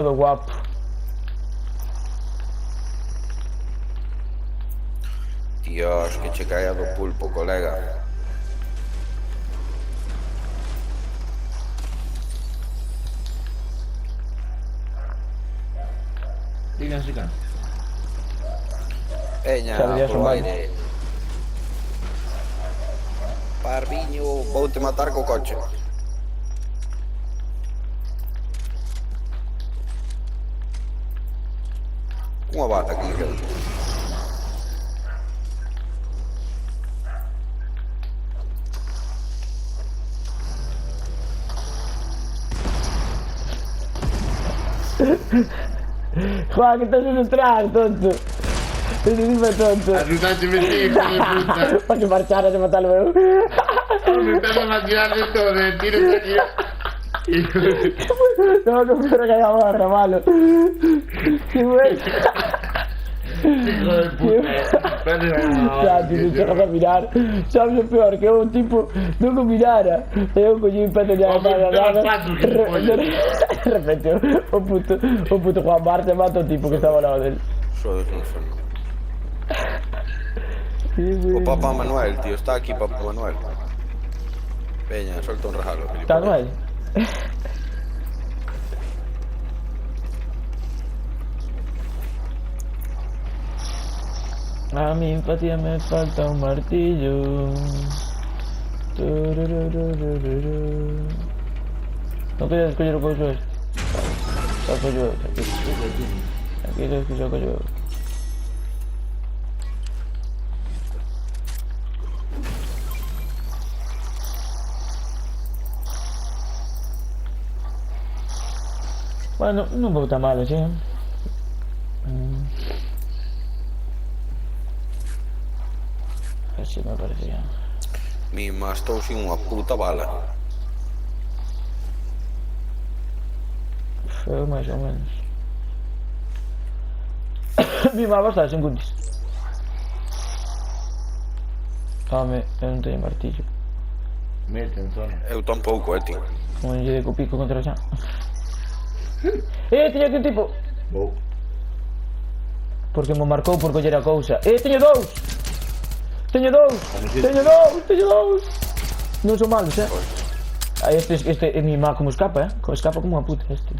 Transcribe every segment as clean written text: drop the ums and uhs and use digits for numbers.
Todo guapo. Dios, que che caia do pulpo, colega. Sigan, sigan. Veña, Sabías polo o mal. aire. Parviño, vou-te matar co coche. Unha bala que lle queda. Juan, que estás detrás, tonto. Encima, tonto. Ayúdame, hijo de puta. Para que marcharas de matarlo, weón. Me están a tirar de todo, de tiros aquí. Hijo de... No, no quiero que haya barra, malo. Qué bueno. Hijo de puta. Santi, non chego a caminar. Sabes o peor, que eu tipo non o mirara. E eu collí un peto de de repente o puto Juan Marte mata o tipo que estaba ao lado del. Sodes un inferno. O Papá Manuel, tío, está aquí Papá Manuel. Veña, solta un regalo. Está Noel? A mi empatía me falta un martillo. Tururururururu. No querías escoger o couso este. Só collo outro, aquí. Aquí es que só collo outro. Bueno, non vou tan mal así, eh? Así me parecía. Mima, estou sin unha puta bala. Feo máis ou menos. Mi má basta sen cuntis. Home, eu non teño martillo. Mete en zona. Eu tampouco, tío. Como non lle deco pico contra xa. Teño aquí un tipo. Vou. Porque me marcou por coller a cousa. Teño dous. Teño dous. Teño dous. Teño dous. Non son malos, eh. Este é mi má como escapa, eh. Escapa como unha puta este.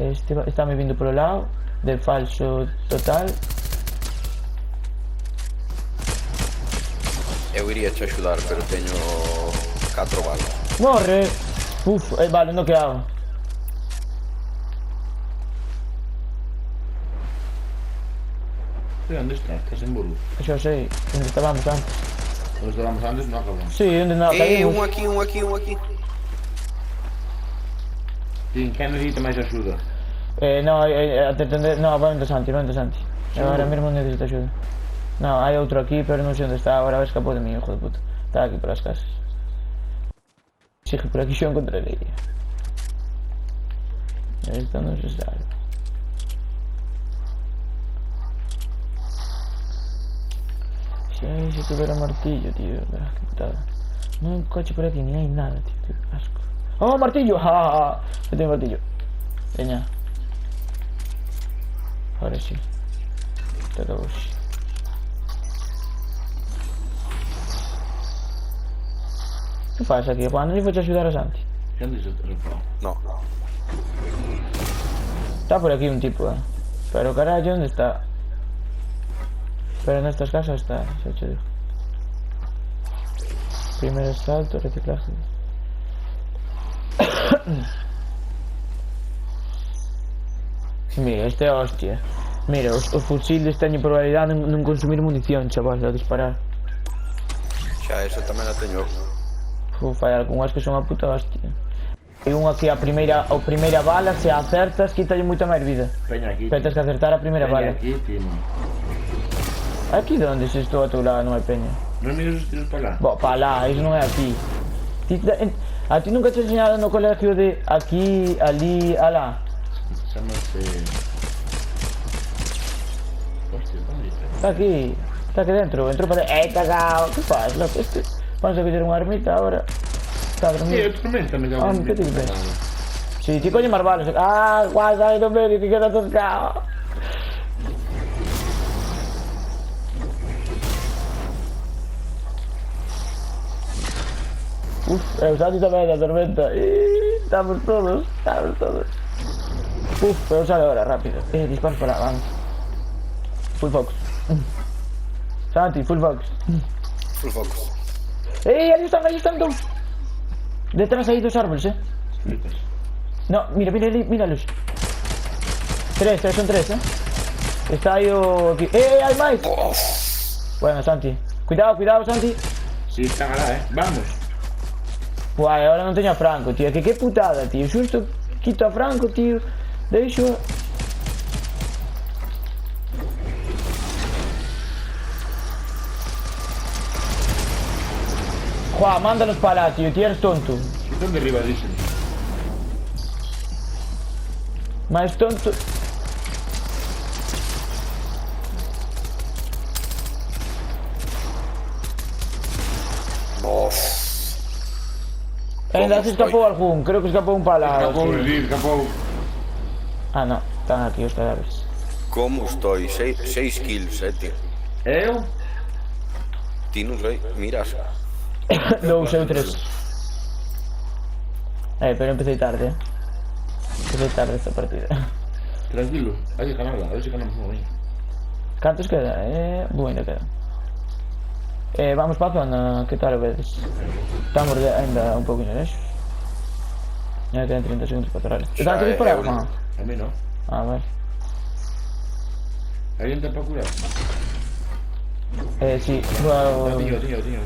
Este está me vindo polo lado. De falso total. Eu iría che axudar, pero teño 4 balas. Morre. Uf, vale, non quedaba. ¿Dónde está? Estás en Buru. Xa sei, onde estábamos antes. Nos estábamos antes, no acabamos. Sí, onde non caímos. Un aquí, un aquí, un aquí. Tin, quen necesita máis axuda? No, no, vente Santi. Agora mesmo necesito axuda. No, hai outro aquí, pero non sei onde está. Agora escapou de mí, hijo de puta. Está aquí polas casas. Sigue por aquí, xa o encontrarei. Esto non se sabe. Se tuviera martillo, tío. Que putada. No hay un coche por aquí, ni hay nada, tío. Qué asco. ¡Oh, martillo! ¡Ja, ja, ja! Yo tengo martillo. Veña. Ahora sí. Te acabo sí. ¿Qué pasa aquí, Juan? ¿No le fuiste a ayudar a Santi? Quen dice o teléfono? No. Está por aquí un tipo, eh. Pero carajo, ¿dónde está? Pero en estas casas está, se ha hecho dijo. Primer asalto, reciclaje. Mira, este hostia. Mira, os fusiles teñen probabilidade de non consumir munición, chaval, a disparar. Xa, esa tamén a teño. Fai algunhas que son a puta hostia. E unha que a primeira bala, se a acertas, quítalle moita máis vida. Peña aquí. Pero tens que acertar a primeira Peña bala. aquí, Timo. Aquí donde se estou a tu lado non hai peña. Non mires os tiros para lá. Bo, pa lá, iso non é aquí. A ti nunca te enseñaron no colegio de aquí, ali, alá? Chamase... Hostia, ¿dónde está? Está aquí dentro, entrou para dentro. Cagao, que faz, loco? Vamos a coller unha armita agora. Está a dormir. Sí, eu tamén me cago en ¿qué te dices? Sí, ti coño máis balas. Ah, guarda aí no medio que queda atascado. Uf, o Santi tamén da tormenta. Estamos todos, estamos todos. Uf, pero sale ahora, rápido. Disparos para, vamos. Full focus. Santi, full focus. Full focus. Ahí están dos. Detrás hay dos árboles, Flipas. No, mira, míralos. Son tres, Está aí o... aquí. Hai máis. Bueno, Santi. Cuidado, Santi. Sí, están alá, Vamos. Guai, ahora non teño a Franco, tío. Que putada, tío. Xusto quito a Franco, tío. Deixo... Juan, mándalos para lá, tío. Tío, eres tonto. Están derribadísimos. Máis tonto... Ainda se escapou algún, creo que escapou un para lá. Escapou. Ah, no, están aquí os cadáveres. Como estoy? 6 kills, tío. Eu? Ti non sei, miras. Dous, eu tres. Pero empecé tarde, Empecé tarde esta partida. Tranquilo, hai que ganarla, a ver se ganamos un momento. Cantos queda? Ainda queda. Vamos para a zona, que tal vedes? Estamos ainda un pouquinho lexos. Ya quedan 30 segundos para cerrar. Estás a disparar, Juan? A mí no. Ah, vale. ¿Alguien te para curar? Sí, bueno... Tío.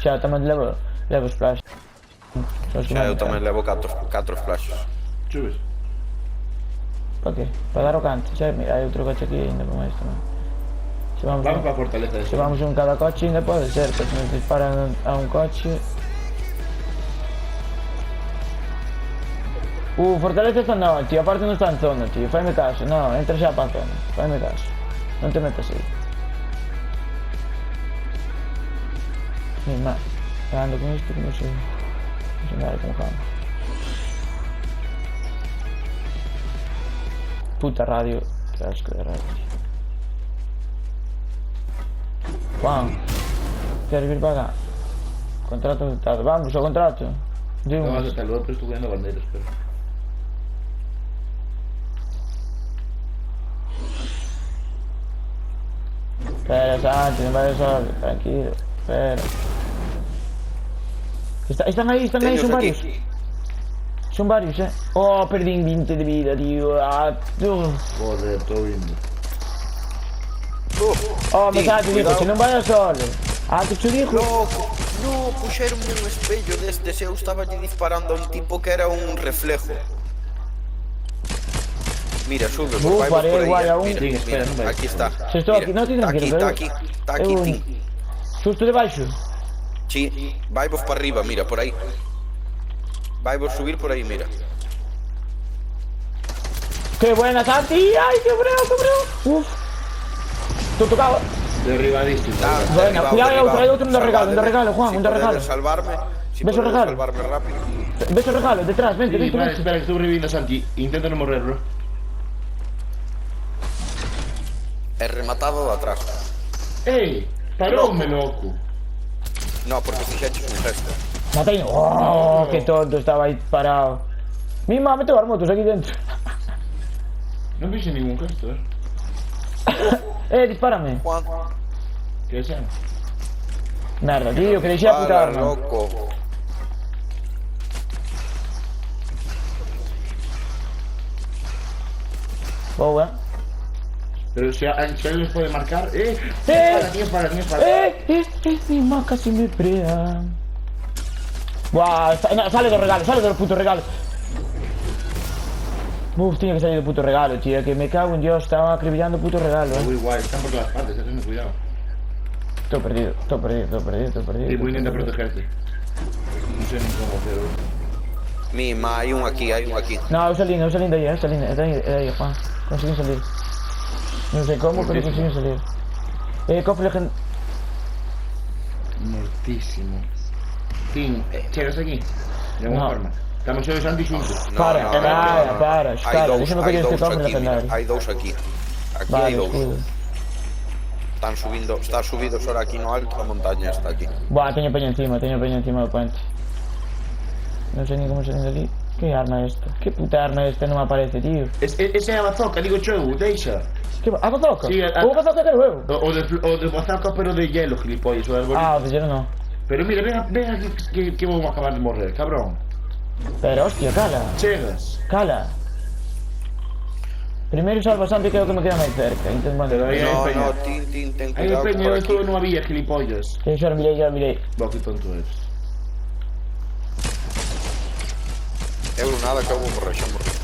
Xa, tamén levo splash. Xa, eu tamén levo 4 flashes. Chubes. Para qué? Para dar o canto. Xa, mira, hai outro coche aquí ainda para máis tamén. Vamos para a fortaleza de Se vamos un cada coche ainda pode ser, que se nos disparan a un coche... Fortaleza esta non, tío, aparte non está en zona, tío, faime caso, no, entra xa para a zona, faime caso, non te metas aí. Mira, ando con isto que non sei nada como jamo. Puta radio, que asco de radio, tío. Juan, queres vir para acá? Contrato aceptado, vamos ao contrato. No, hasta luego, pero estoy cuidando banderas, pero... Espera, Santi, non vayas solo, tranquilo, espera. Están aí, son varios. Son varios, Oh, perdí 20 de vida, tío. Joder, todo viendo. Me Santi, dijo, se non vayas solo. Antes te dijo. No, puxeron un espello destes. Eu estaba allí disparando a un tipo que era un reflejo. Mira, sube, vai por aí. Mira, aquí está. Se estou aquí, non te tranquilo. Está aquí, tín. Xusto debaixo. Sí, vai vos para arriba, mira, por aí. Vai vos subir por aí, mira. ¡Qué buena, Santi! ¡Ay, qué bravo! Uf. Estou tocado. Derribadísimo. Bueno, cuidado, hay otro, un de regalo, Juan, un de regalo. Salvarme. ¿Ves el regalo? Salvarme rápido. ¿Ves el regalo? Detrás, vente, Sí, vente. vale, espera, que estoy reviviendo a Santi. Intento no morrer, bro. He rematado de atrás. ¡Ey! ¡Paróme, loco! No, porque fixeche un gesto. Matei. ¡Oh, qué tonto! Estaba ahí parado. Mima, mete barmotos aquí dentro. No me hice ningún gesto, Dispárame. Juan. ¿Qué sea? Merda, tío, que le hice a puta arma. Loco. Boa. Pero si alguien les puede marcar. Para. Mima casi me prea. Buah, sale del regalo, sale del puto regalo. Uf, tiene que salir del puto regalo, tío, que me cago en Dios, estaba acribillando puto regalo, Muy guay, están por todas partes, ten cuidado. Todo perdido. Sí, voy a intentar protegerte. No sé ni cómo, pero... Mima, hay un aquí. No, eu salí de ahí, Juan. Conseguí salir. No sé cómo, pero conseguí salir. Cofre legend... Mortísimo. Tim, ¿quieres aquí? De alguna No. forma. Estamos yo e Santi xuntos. Para, para, Hai para, dous, déxame hai coller este dous cofre aquí, mira, legendario. hai dous aquí. Aquí Vale, hai dous. escudo. Están subindo, está subido solo aquí no alto da montaña está aquí. Buah, teño peña encima do puente. Non sei ni como se ali. Que arma é esta? Que puta arma é esta? Non me aparece, tío. Ese é a bazooka, digo yo, deixa. Que a bazooka? Sí, O bazooka quero eu. O de bazooka pero de hielo, gilipollas, o de arbolito. Ah, o de hielo non. Pero mira, ven aquí que vou acabar de morrer, cabrón. Pero hostia, cala. Chegas. Cala. Primeiro salva a Santi que é o que me queda máis cerca. Entón, bueno. Pero aí hai No, peña. no, tin, ten Aí cuidado peña, por esto aquí. non había, gilipollas. Xa mirei. Vou, que tonto eres. Eu nada que eu vou morrer, xa morrer.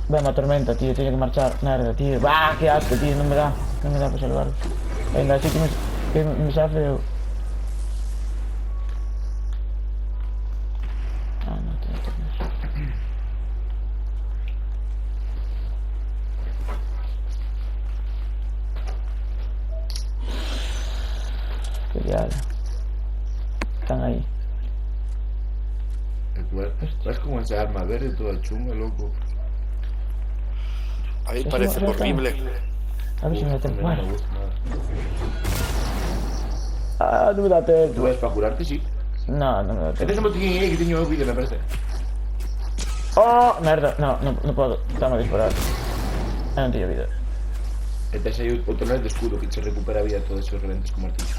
Ven a tormenta, tío, teño que marchar. Merda, tío. Bah, que asco, tío, non me dá para salvarlo. Venga, así que me safe eu. Ah, no, teño que marchar. Que diablo. Están aí. Vas con esa arma verde toda chunga, loco. A mí Eso parece no- horrible. A ver se me A meten mí fuera. no me gusta nada. Ah, non me dá ¿Tú tempo. vas para curarte? Sí. No, non me dá tempo. Este es un botiquín ahí que teño vídeo, me parece. Oh, merda. No podo. Están a disparar. Non teño vida. Entonces hay otro nivel de escudo que se recupera vida a todos esos reventos con martillo.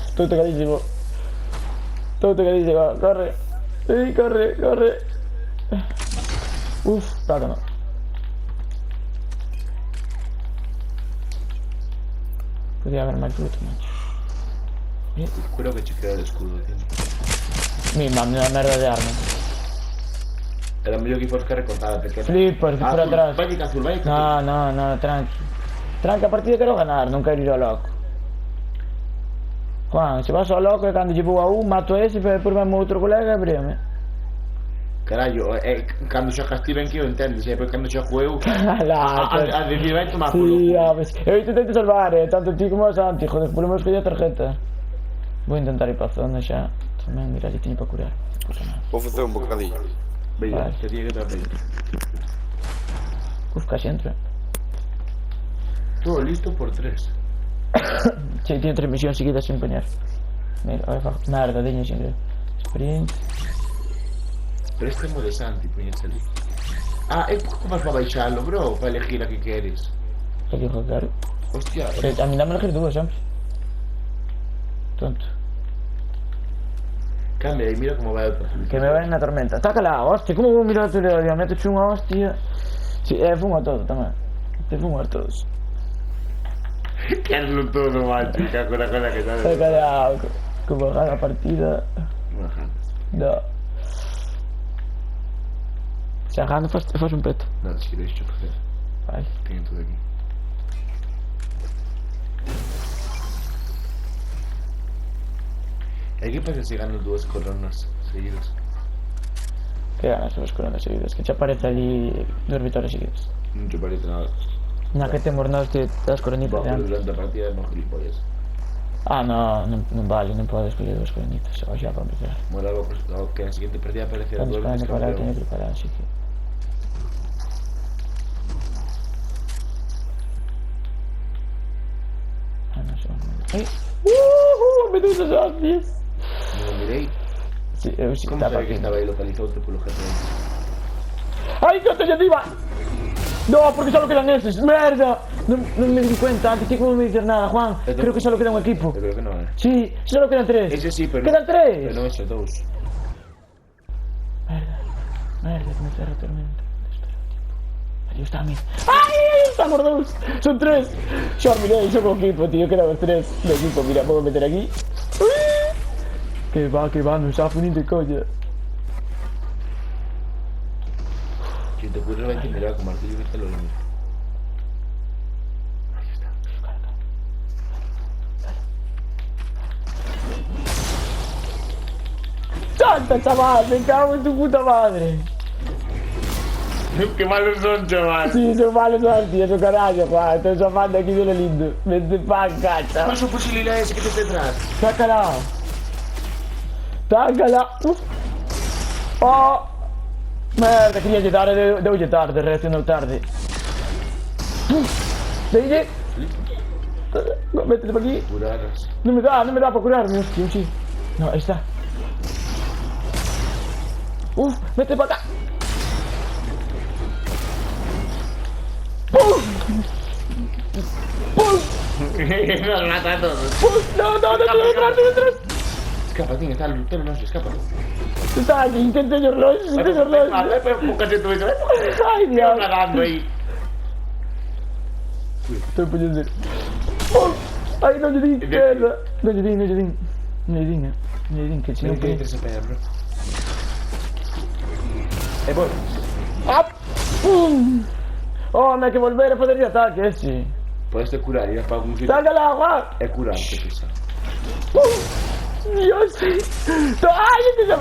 Estoy tocadísimo. Corre. Sí, corre. Uf, plátano. Podría haber más fruto, macho. Creo que chequea el escudo, tío. Mira, una merda de arma. Era medio que fuera recortada, pequeña. Flipas, que por atrás. Vaya azul, vaya azul. No, tranqui. Tranqui, a partida quero ganar, non quero ir ao loco. Juan, se vas ao loco e cando lle vou a un, mato ese, pero depois vamos outro colega e bríame. Carallo, cando xa castiven que eu entendo, e depois cando xa juego, Alá, a decir, vai tomar por sí, culo. aves. Eu intentei salvar, tanto ti como a Santi, joder, por lo menos collei a tarjeta. Vou intentar ir para a zona xa. Tamén, mira, ali teño para curar. Puta madre. Vou facer un bocadillo. Veia, Vale. que tiene que estar bem. Uf, casi entro. Todo listo por 3. Sí, tiene 3 misións seguidas sin empeñar. Mira, a ver, merda, diño sin creo. Sprint. Préstamo de Santi, puñete ali. Ah, como vas para baixalo, bro? Para elegir a que queres. Aquí, joder, claro. Hostia, A mí dame elegir dúas, sempre. Tonto. cambia y mira cómo va otra. Que me va en la tormenta. Tácala, hostia, ¿cómo voy a mirar tu realidad? Me ha hecho una hostia. Sí, fumo a todo también. Te fumo a todos. Que hazlo todo, macho. Que con la cosa que sabes. Tácala, como bajar la partida. No. Se agando faz un peto. No, si lo he hecho, joder. Vai. Tengo todo aquí. ¿Qué pasa si gano 2 coronas seguidas? Que ganas dos coronas seguidas. Que te aparece ali 2 vitorias seguidas. No te parece nada. Na que temos nós te das coronitas de Pero antes. durante la partida no gilipollas. Ah, non vale, non podes escoller 2 coronitas. Xa para empezar. Bueno, algo que en la siguiente partida aparecerá Estamos 2 veces esperando para teño campeón. que preparar, así que... Ah, non sei. Ai! Medusas hostias! No mirei. Sí, eu sí, ¿Cómo estaba sabe que aquí. estaba ahí localizado por los GPS? ¡Ay, que estoy arriba! No, porque solo quedan esos. ¡Merda! No me di cuenta antes. ¿Cómo no me dices nada, Juan? Creo que solo queda un equipo. Yo creo que no, Sí, solo quedan 3. Ese sí, pero ¡Quedan 3! Pero no ese 2. Merda, que me cerra a tormenta. Espera un tiempo. Aí está a mí. ¡Ay! Estamos 2. Son 3. Yo miré, yo como equipo, tío. Quedamos 3 de equipo. Mira, puedo meter aquí. ¡Uy! Que va, no está ni de coña. Si te ocurre, va a mirar con martillo que está lo mismo. Ahí está. ¡Santa, chaval! ¡Me cago en tu puta madre! Qué malos son, chaval. Sí, son malos así, eso carajo, Juan. Estoy sofando aquí de lo lindo. Vente pa' cacha. ¿Cuál es su posibilidad ese que te detrás? Sácala. Sácala. Oh. Merda, quería llegar, devo llegar, reacciono tarde. Vedi? Métete por aquí. Curadas. No me da para curarme, hostia, un chi. No, ahí está. Vete para acá. Nos mata a todos. No, detrás. Escapa, tío, está el no se escapa. Está aquí, intento yo Ross. Búscate tú eso. Ay, Dios. Nadando ahí. Estoy poniendo. Ay, no le di, perra. No le di, que si no ¿Qué puede. dices ese pedo, bro? Voy. Oh, me hay que volver a poder ataque, sì. Puedes te curar, ya para un sitio. Sácala, Juan. Es curarte, pisa. Dios, sí. Ay, este ya.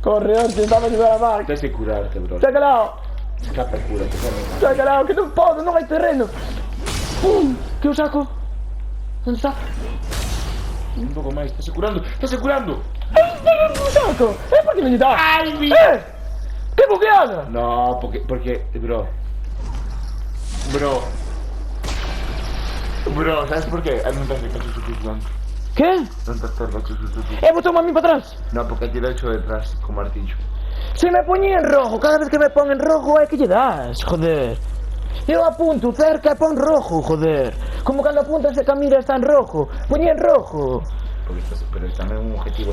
Corre, hostia, vamos a ayudar a Mark. Tienes que curarte, bro. Sácala. Escapa y cúrate, Sácala, que non podo, non hai terreno. Que o saco? Onde está? Un poco más, estás curando. Un saco. Por que non lle dá? ¡Ay, mi! Que bugueada. No, porque, bro, ¿sabes por qué? No te hace caso suficiente. Que? No te hace caso suficiente. Botou a mí para atrás. No, porque ti lo he hecho detrás con martillo. Se me poñía en rojo, cada vez que me pon en rojo é que lle das, joder. Eu apunto cerca e pon rojo, joder. Como cando apuntas e que a mira está en rojo. Poñía en rojo. Porque pero también un objetivo